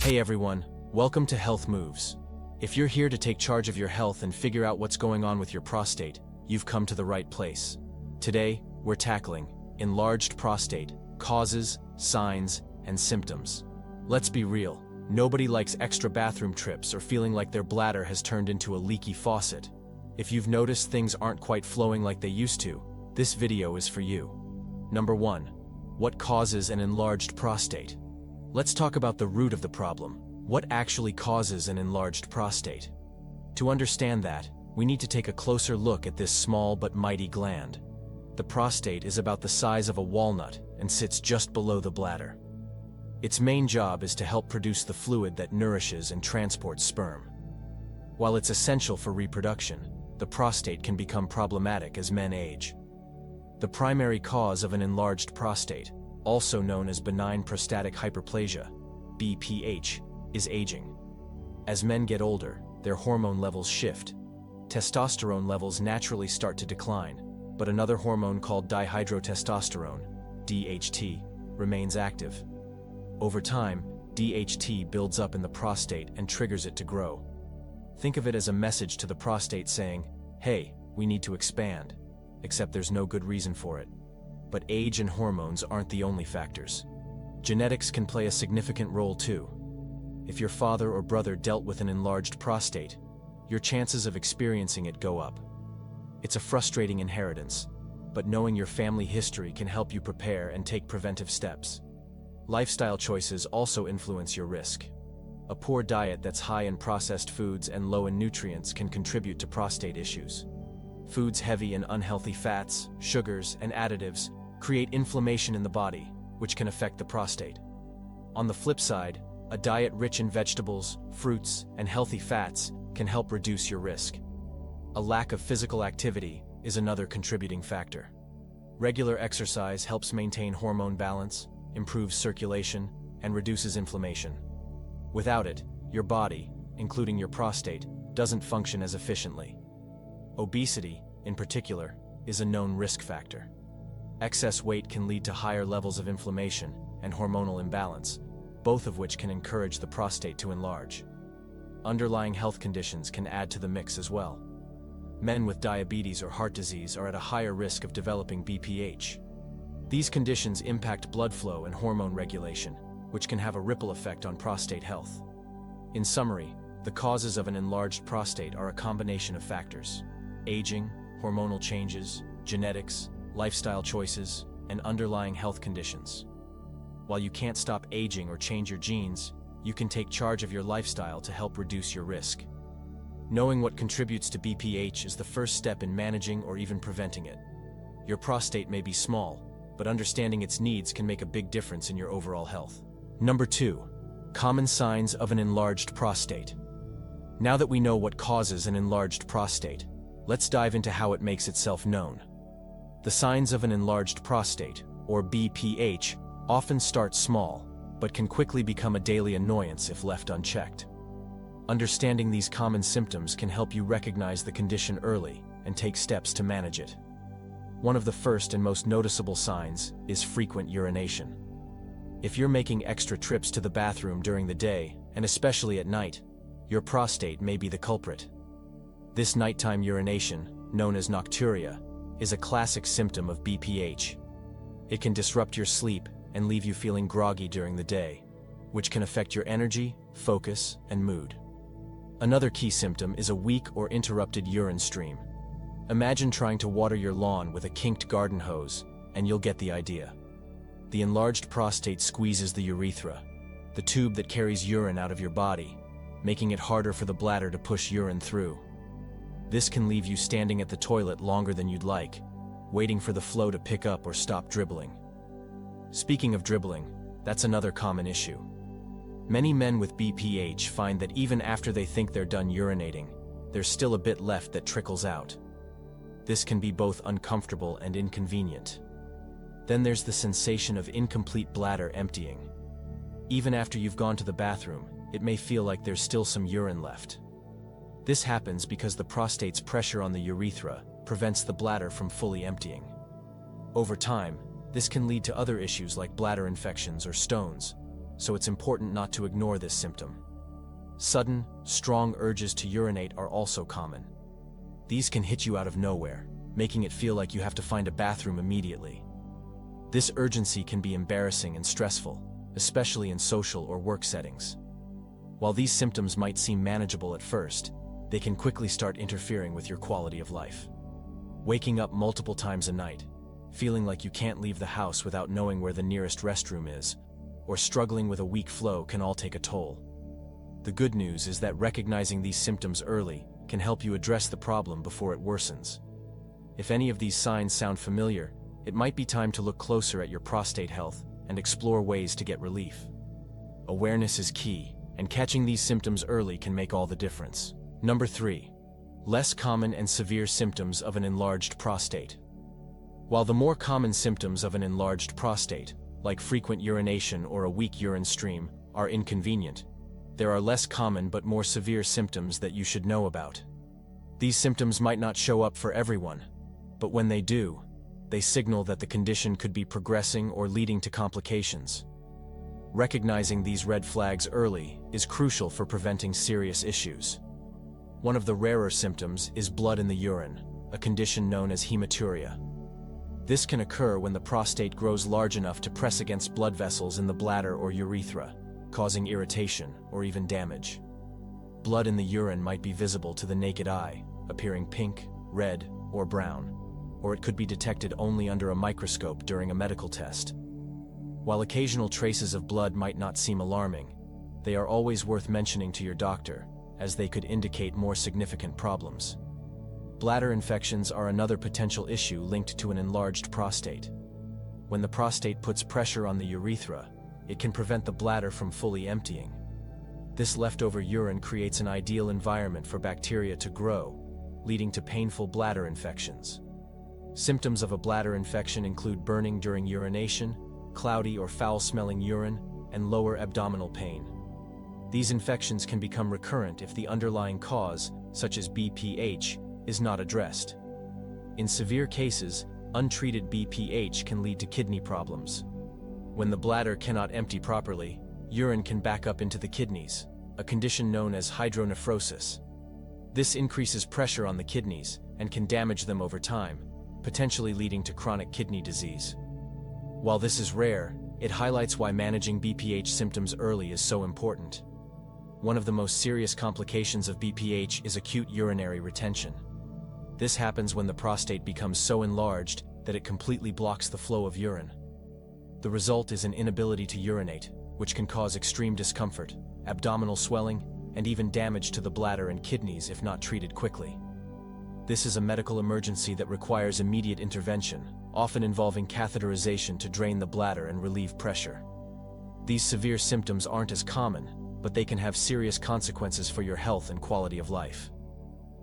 Hey everyone, welcome to Health Moves. If you're here to take charge of your health and figure out what's going on with your prostate, you've come to the right place. Today, we're tackling enlarged prostate, causes, signs, and symptoms. Let's be real, nobody likes extra bathroom trips or feeling like their bladder has turned into a leaky faucet. If you've noticed things aren't quite flowing like they used to, this video is for you. Number 1. What causes an enlarged prostate? Let's talk about the root of the problem. What actually causes an enlarged prostate? To understand that, we need to take a closer look at this small but mighty gland. The prostate is about the size of a walnut and sits just below the bladder. Its main job is to help produce the fluid that nourishes and transports sperm. While it's essential for reproduction, the prostate can become problematic as men age. The primary cause of an enlarged prostate, also known as benign prostatic hyperplasia, BPH, is aging. As men get older, their hormone levels shift. Testosterone levels naturally start to decline, but another hormone called dihydrotestosterone, DHT, remains active. Over time, DHT builds up in the prostate and triggers it to grow. Think of it as a message to the prostate saying, "Hey, we need to expand," except there's no good reason for it. But age and hormones aren't the only factors. Genetics can play a significant role too. If your father or brother dealt with an enlarged prostate, your chances of experiencing it go up. It's a frustrating inheritance, but knowing your family history can help you prepare and take preventive steps. Lifestyle choices also influence your risk. A poor diet that's high in processed foods and low in nutrients can contribute to prostate issues. Foods heavy in unhealthy fats, sugars, and additives create inflammation in the body, which can affect the prostate. On the flip side, a diet rich in vegetables, fruits, and healthy fats can help reduce your risk. A lack of physical activity is another contributing factor. Regular exercise helps maintain hormone balance, improves circulation, and reduces inflammation. Without it, your body, including your prostate, doesn't function as efficiently. Obesity, in particular, is a known risk factor. Excess weight can lead to higher levels of inflammation and hormonal imbalance, both of which can encourage the prostate to enlarge. Underlying health conditions can add to the mix as well. Men with diabetes or heart disease are at a higher risk of developing BPH. These conditions impact blood flow and hormone regulation, which can have a ripple effect on prostate health. In summary, the causes of an enlarged prostate are a combination of factors: aging, hormonal changes, genetics, lifestyle choices, and underlying health conditions. While you can't stop aging or change your genes, you can take charge of your lifestyle to help reduce your risk. Knowing what contributes to BPH is the first step in managing or even preventing it. Your prostate may be small, but understanding its needs can make a big difference in your overall health. Number 2. Common signs of an enlarged prostate. Now that we know what causes an enlarged prostate, let's dive into how it makes itself known. The signs of an enlarged prostate, or BPH, often start small, but can quickly become a daily annoyance if left unchecked. Understanding these common symptoms can help you recognize the condition early and take steps to manage it. One of the first and most noticeable signs is frequent urination. If you're making extra trips to the bathroom during the day, and especially at night, your prostate may be the culprit. This nighttime urination, known as nocturia, is a classic symptom of BPH. It can disrupt your sleep and leave you feeling groggy during the day, which can affect your energy, focus, and mood. Another key symptom is a weak or interrupted urine stream. Imagine trying to water your lawn with a kinked garden hose, and you'll get the idea. The enlarged prostate squeezes the urethra, the tube that carries urine out of your body, making it harder for the bladder to push urine through. This can leave you standing at the toilet longer than you'd like, waiting for the flow to pick up or stop dribbling. Speaking of dribbling, that's another common issue. Many men with BPH find that even after they think they're done urinating, there's still a bit left that trickles out. This can be both uncomfortable and inconvenient. Then there's the sensation of incomplete bladder emptying. Even after you've gone to the bathroom, it may feel like there's still some urine left. This happens because the prostate's pressure on the urethra prevents the bladder from fully emptying. Over time, this can lead to other issues like bladder infections or stones, so it's important not to ignore this symptom. Sudden, strong urges to urinate are also common. These can hit you out of nowhere, making it feel like you have to find a bathroom immediately. This urgency can be embarrassing and stressful, especially in social or work settings. While these symptoms might seem manageable at first, they can quickly start interfering with your quality of life. Waking up multiple times a night, feeling like you can't leave the house without knowing where the nearest restroom is, or struggling with a weak flow can all take a toll. The good news is that recognizing these symptoms early can help you address the problem before it worsens. If any of these signs sound familiar, it might be time to look closer at your prostate health and explore ways to get relief. Awareness is key, and catching these symptoms early can make all the difference. Number 3. Less common and severe symptoms of an enlarged prostate. While the more common symptoms of an enlarged prostate, like frequent urination or a weak urine stream, are inconvenient, there are less common but more severe symptoms that you should know about. These symptoms might not show up for everyone, but when they do, they signal that the condition could be progressing or leading to complications. Recognizing these red flags early is crucial for preventing serious issues. One of the rarer symptoms is blood in the urine, a condition known as hematuria. This can occur when the prostate grows large enough to press against blood vessels in the bladder or urethra, causing irritation or even damage. Blood in the urine might be visible to the naked eye, appearing pink, red, or brown, or it could be detected only under a microscope during a medical test. While occasional traces of blood might not seem alarming, they are always worth mentioning to your doctor, as they could indicate more significant problems. Bladder infections are another potential issue linked to an enlarged prostate. When the prostate puts pressure on the urethra, it can prevent the bladder from fully emptying. This leftover urine creates an ideal environment for bacteria to grow, leading to painful bladder infections. Symptoms of a bladder infection include burning during urination, cloudy or foul-smelling urine, and lower abdominal pain. These infections can become recurrent if the underlying cause, such as BPH, is not addressed. In severe cases, untreated BPH can lead to kidney problems. When the bladder cannot empty properly, urine can back up into the kidneys, a condition known as hydronephrosis. This increases pressure on the kidneys and can damage them over time, potentially leading to chronic kidney disease. While this is rare, it highlights why managing BPH symptoms early is so important. One of the most serious complications of BPH is acute urinary retention. This happens when the prostate becomes so enlarged that it completely blocks the flow of urine. The result is an inability to urinate, which can cause extreme discomfort, abdominal swelling, and even damage to the bladder and kidneys if not treated quickly. This is a medical emergency that requires immediate intervention, often involving catheterization to drain the bladder and relieve pressure. These severe symptoms aren't as common, but they can have serious consequences for your health and quality of life.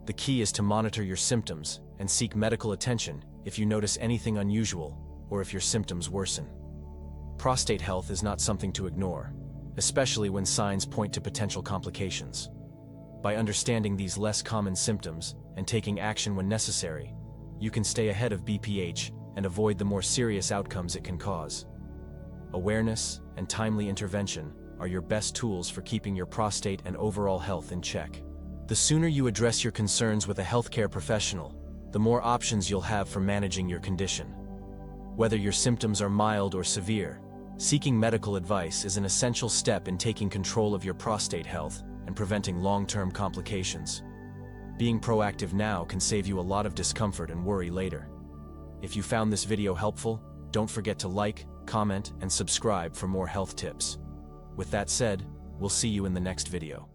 The key is to monitor your symptoms and seek medical attention if you notice anything unusual or if your symptoms worsen. Prostate health is not something to ignore, especially when signs point to potential complications. By understanding these less common symptoms and taking action when necessary, you can stay ahead of BPH and avoid the more serious outcomes it can cause. Awareness and timely intervention are your best tools for keeping your prostate and overall health in check. The sooner you address your concerns with a healthcare professional, the more options you'll have for managing your condition. Whether your symptoms are mild or severe, seeking medical advice is an essential step in taking control of your prostate health and preventing long-term complications. Being proactive now can save you a lot of discomfort and worry later. If you found this video helpful, don't forget to like, comment, and subscribe for more health tips. With that said, we'll see you in the next video.